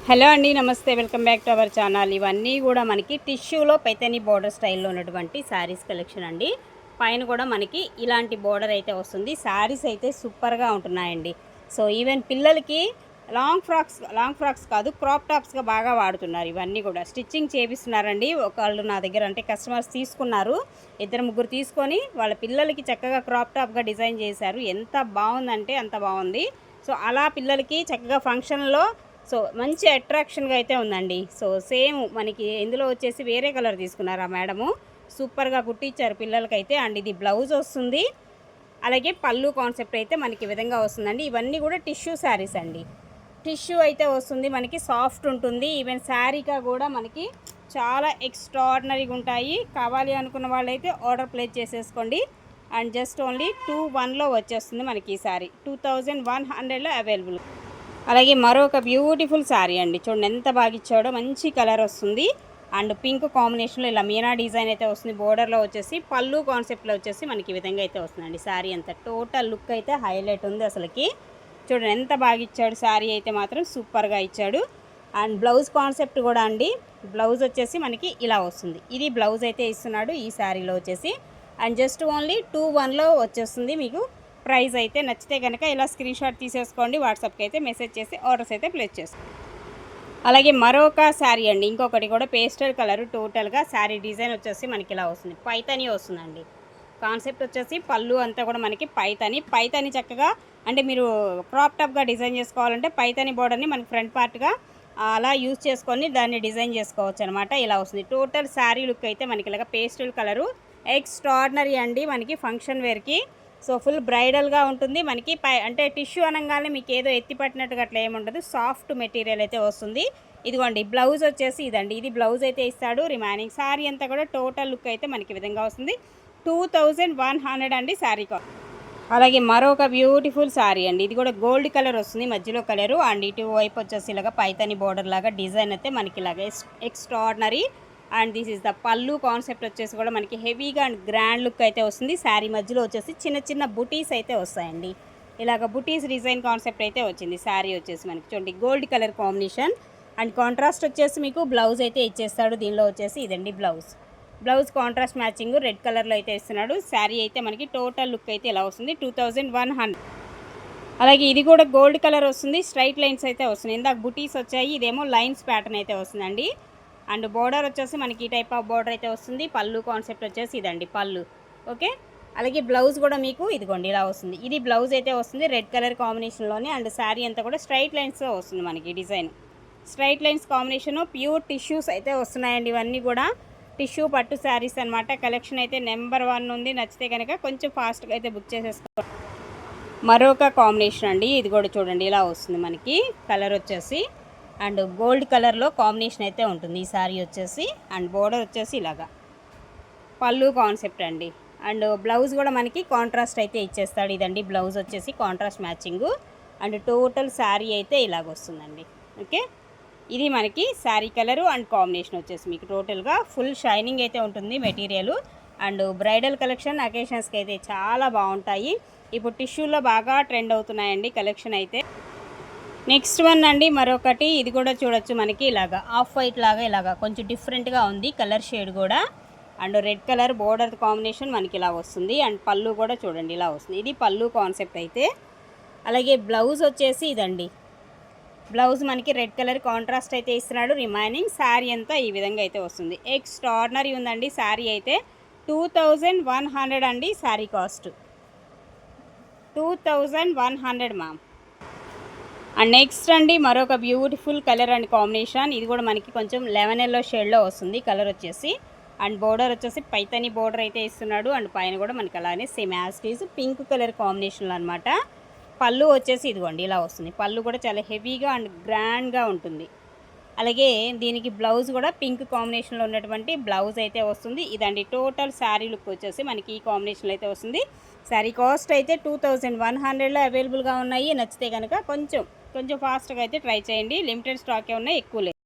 Hello అండి, నమస్తే. Welcome back to our channel. ఇవన్నీ కూడా మనకి టిష్యూలో పైతాని బోర్డర్ స్టైల్లో ఉన్నటువంటి శారీస్ కలెక్షన్ అండి. పైన కూడా మనకి ఇలాంటి బోర్డర్ అయితే వస్తుంది. శారీస్ అయితే సూపర్గా ఉంటున్నాయండి. సో ఈవెన్ పిల్లలకి లాంగ్ ఫ్రాక్స్ కాదు, క్రాప్ టాప్స్గా బాగా వాడుతున్నారు. ఇవన్నీ కూడా స్టిచ్చింగ్ చేపిస్తున్నారండి. ఒకళ్ళు నా దగ్గర అంటే కస్టమర్స్ తీసుకున్నారు, ఇద్దరు ముగ్గురు తీసుకొని వాళ్ళ పిల్లలకి చక్కగా క్రాప్ టాప్గా డిజైన్ చేశారు. ఎంత బాగుందంటే అంత బాగుంది. సో అలా పిల్లలకి చక్కగా ఫంక్షన్లో సో మంచి అట్రాక్షన్గా అయితే ఉందండి. సో సేమ్ మనకి ఇందులో వచ్చేసి వేరే కలర్ తీసుకున్నారు ఆ మేడము, సూపర్గా కుట్టించారు పిల్లలకైతే. అండ్ ఇది బ్లౌజ్ వస్తుంది, అలాగే పళ్ళు కాన్సెప్ట్ అయితే మనకి ఈ విధంగా వస్తుందండి. ఇవన్నీ కూడా టిష్యూ శారీస్ అండి. టిష్యూ అయితే వస్తుంది మనకి, సాఫ్ట్ ఉంటుంది. ఈవెన్ శారీగా కూడా మనకి చాలా ఎక్స్ట్రాడినరీగా ఉంటాయి. కావాలి అనుకున్న వాళ్ళైతే ఆర్డర్ ప్లేస్ చేసేసుకోండి. అండ్ జస్ట్ ఓన్లీ 21లో వచ్చేస్తుంది మనకి ఈ శారీ. 2100లో అవైలబుల్. అలాగే మరొక బ్యూటిఫుల్ శారీ అండి, చూడండి ఎంత బాగా ఇచ్చాడో. మంచి కలర్ వస్తుంది అండ్ పింక్ కాంబినేషన్లో ఇలా మీనా డిజైన్ అయితే వస్తుంది. బోర్డర్లో వచ్చేసి పళ్ళు కాన్సెప్ట్లో వచ్చేసి మనకి ఈ విధంగా అయితే వస్తుందండి. శారీ అంతా టోటల్ లుక్ అయితే హైలైట్ ఉంది అసలుకి. చూడండి ఎంత బాగా ఇచ్చాడు. శారీ అయితే మాత్రం సూపర్గా ఇచ్చాడు. అండ్ బ్లౌజ్ కాన్సెప్ట్ కూడా అండి, బ్లౌజ్ వచ్చేసి మనకి ఇలా వస్తుంది. ఇది బ్లౌజ్ అయితే ఇస్తున్నాడు ఈ శారీలో వచ్చేసి. అండ్ జస్ట్ ఓన్లీ 21లో వచ్చేస్తుంది మీకు. ప్రైస్ అయితే నచ్చితే కనుక ఇలా స్క్రీన్ షాట్ తీసేసుకోండి, వాట్సాప్కి అయితే మెసేజ్ చేసి ఆర్డర్స్ అయితే ప్లేస్ చేసుకోండి. అలాగే మరొక శారీ అండి, ఇంకొకటి కూడా పేస్టల్ కలర్. టోటల్గా శారీ డిజైన్ వచ్చేసి మనకి ఇలా వస్తుంది, పైతాని వస్తుందండి. కాన్సెప్ట్ వచ్చేసి పళ్ళు అంతా కూడా మనకి పైతాని చక్కగా అంటే మీరు క్రాప్ టాప్గా డిజైన్ చేసుకోవాలంటే పైతాని బోర్డర్ని మనకి ఫ్రంట్ పార్ట్గా అలా యూజ్ చేసుకొని దాన్ని డిజైన్ చేసుకోవచ్చు అనమాట. ఇలా వస్తుంది టోటల్ శారీ లుక్ అయితే మనకి ఇలాగ పేస్టల్ కలరు. ఎక్స్ట్రాడినరీ అండి మనకి ఫంక్షన్ వేర్కి. సో ఫుల్ బ్రైడల్గా ఉంటుంది మనకి. అంటే టిష్యూ అనగానే మీకు ఏదో ఎత్తి పట్టినట్టుగా అట్లా ఏముండదు, సాఫ్ట్ మెటీరియల్ అయితే వస్తుంది. ఇదిగోండి బ్లౌజ్ వచ్చేసి ఇదండి, ఇది బ్లౌజ్ అయితే ఇస్తాడు. రిమైనింగ్ శారీ అంతా కూడా టోటల్ లుక్ అయితే మనకి విధంగా వస్తుంది. 2100 అండి శారీ కాస్ట్. అలాగే మరొక బ్యూటిఫుల్ శారీ అండి, ఇది కూడా గోల్డ్ కలర్ వస్తుంది మధ్యలో కలరు. అండ్ ఇటు వైపు వచ్చేసి ఇలాగ పైతాని బోర్డర్ లాగా డిజైన్ అయితే మనకి ఇలాగ extraordinary. And this is the పళ్ళు కాన్సెప్ట్ వచ్చేసి కూడా మనకి హెవీగా అండ్ గ్రాండ్ లుక్ అయితే వస్తుంది. శారీ మధ్యలో వచ్చేసి చిన్న చిన్న బుటీస్ అయితే వస్తాయండి. ఇలాగ బుటీస్ డిజైన్ కాన్సెప్ట్ అయితే వచ్చింది. శారీ వచ్చేసి మనకి చూడండి gold colour combination. And contrast వచ్చేసి మీకు బ్లౌజ్ అయితే ఇచ్చేస్తాడు. దీనిలో వచ్చేసి ఇదండి బ్లౌజ్ కాంట్రాస్ట్ మ్యాచింగ్ రెడ్ కలర్లో అయితే ఇస్తున్నాడు. శారీ అయితే మనకి టోటల్ లుక్ అయితే ఇలా వస్తుంది. 2100. అలాగే ఇది కూడా గోల్డ్ కలర్ వస్తుంది, స్ట్రైట్ లైన్స్ అయితే వస్తుంది. ఇందాక బుటీస్ వచ్చాయి, ఇదేమో లైన్స్ ప్యాటర్న్ అయితే వస్తుందండి. అండ్ బోర్డర్ వచ్చేసి మనకి ఈ టైప్ ఆఫ్ బోర్డర్ అయితే వస్తుంది. పళ్ళు కాన్సెప్ట్ వచ్చేసి ఇదండి పళ్ళు. ఓకే, అలాగే బ్లౌజ్ కూడా మీకు ఇదిగోండి ఇలా వస్తుంది. ఇది బ్లౌజ్ అయితే వస్తుంది రెడ్ కలర్ కాంబినేషన్లోనే. అండ్ శారీ అంతా కూడా స్ట్రైట్ లైన్స్లో వస్తుంది మనకి design. Straight lines combination, pure tissues అయితే వస్తున్నాయండి. ఇవన్నీ కూడా టిష్యూ పట్టు శారీస్ అనమాట. కలెక్షన్ అయితే నెంబర్ 1 ఉంది. నచ్చితే కనుక కొంచెం ఫాస్ట్గా అయితే బుక్ చేసేసుకోండి. మరొక కాంబినేషన్ అండి, ఇది కూడా చూడండి ఇలా వస్తుంది మనకి. కలర్ వచ్చేసి అండ్ గోల్డ్ కలర్లో కాంబినేషన్ అయితే ఉంటుంది ఈ శారీ వచ్చేసి. అండ్ బోర్డర్ వచ్చేసి ఇలాగా పళ్ళు కాన్సెప్ట్ అండి. అండ్ బ్లౌజ్ కూడా మనకి కాంట్రాస్ట్ అయితే ఇచ్చేస్తాడు. ఇదండి బ్లౌజ్ వచ్చేసి contrast matching. And total sari అయితే ఇలాగ వస్తుందండి. ఓకే, ఇది మనకి శారీ కలరు అండ్ కాంబినేషన్ వచ్చేసి మీకు టోటల్గా ఫుల్ షైనింగ్ అయితే ఉంటుంది మెటీరియల్. అండ్ బ్రైడల్ కలెక్షన్ అకేషన్స్కి అయితే చాలా బాగుంటాయి. ఇప్పుడు టిష్యూలో బాగా ట్రెండ్ అవుతున్నాయండి కలెక్షన్ అయితే. నెక్స్ట్ వన్ అండి మరొకటి, ఇది కూడా చూడొచ్చు మనకి ఇలాగా ఆఫ్ వైట్ లాగా ఇలాగా కొంచెం డిఫరెంట్గా ఉంది కలర్ షేడ్ కూడా. And red colour border combination మనకి ఇలా వస్తుంది. అండ్ పళ్ళు కూడా చూడండి ఇలా వస్తుంది. ఇది పళ్ళు కాన్సెప్ట్ అయితే. అలాగే బ్లౌజ్ వచ్చేసి ఇదండి, బ్లౌజ్ మనకి రెడ్ కలర్ కాంట్రాస్ట్ అయితే ఇస్తున్నాడు. రిమైనింగ్ శారీ అంతా ఈ విధంగా అయితే వస్తుంది. ఎక్స్ట్రాడినరీ ఉందండి శారీ అయితే. 2100 అండి sari cost. 2100 ma'am. And next అండి మరొక బ్యూటిఫుల్ కలర్ అండ్ కాంబినేషన్. ఇది కూడా మనకి కొంచెం లెమన్ ఎల్లో షేడ్లో వస్తుంది కలర్ వచ్చేసి. అండ్ బోర్డర్ వచ్చేసి పైతాని బోర్డర్ అయితే ఇస్తున్నాడు. అండ్ పైన కూడా మనకి అలానే same as these pink colour కాంబినేషన్లో అనమాట. పళ్ళు వచ్చేసి ఇదిగోండి ఇలా వస్తుంది. పళ్ళు కూడా చాలా హెవీగా అండ్ గ్రాండ్గా ఉంటుంది. అలాగే దీనికి బ్లౌజ్ కూడా పింక్ కాంబినేషన్లో ఉన్నటువంటి బ్లౌజ్ అయితే వస్తుంది. ఇదండి టోటల్ శారీ లుక్ వచ్చేసి మనకి ఈ కాంబినేషన్లో అయితే వస్తుంది. శారీ కాస్ట్ అయితే 2100లో అవైలబుల్గా ఉన్నాయి. నచ్చితే కనుక కొంచెం ఫాస్ట్గా అయితే ట్రై చేయండి. లిమిటెడ్ స్టాకే ఉన్నాయి, ఎక్కువ లేదు.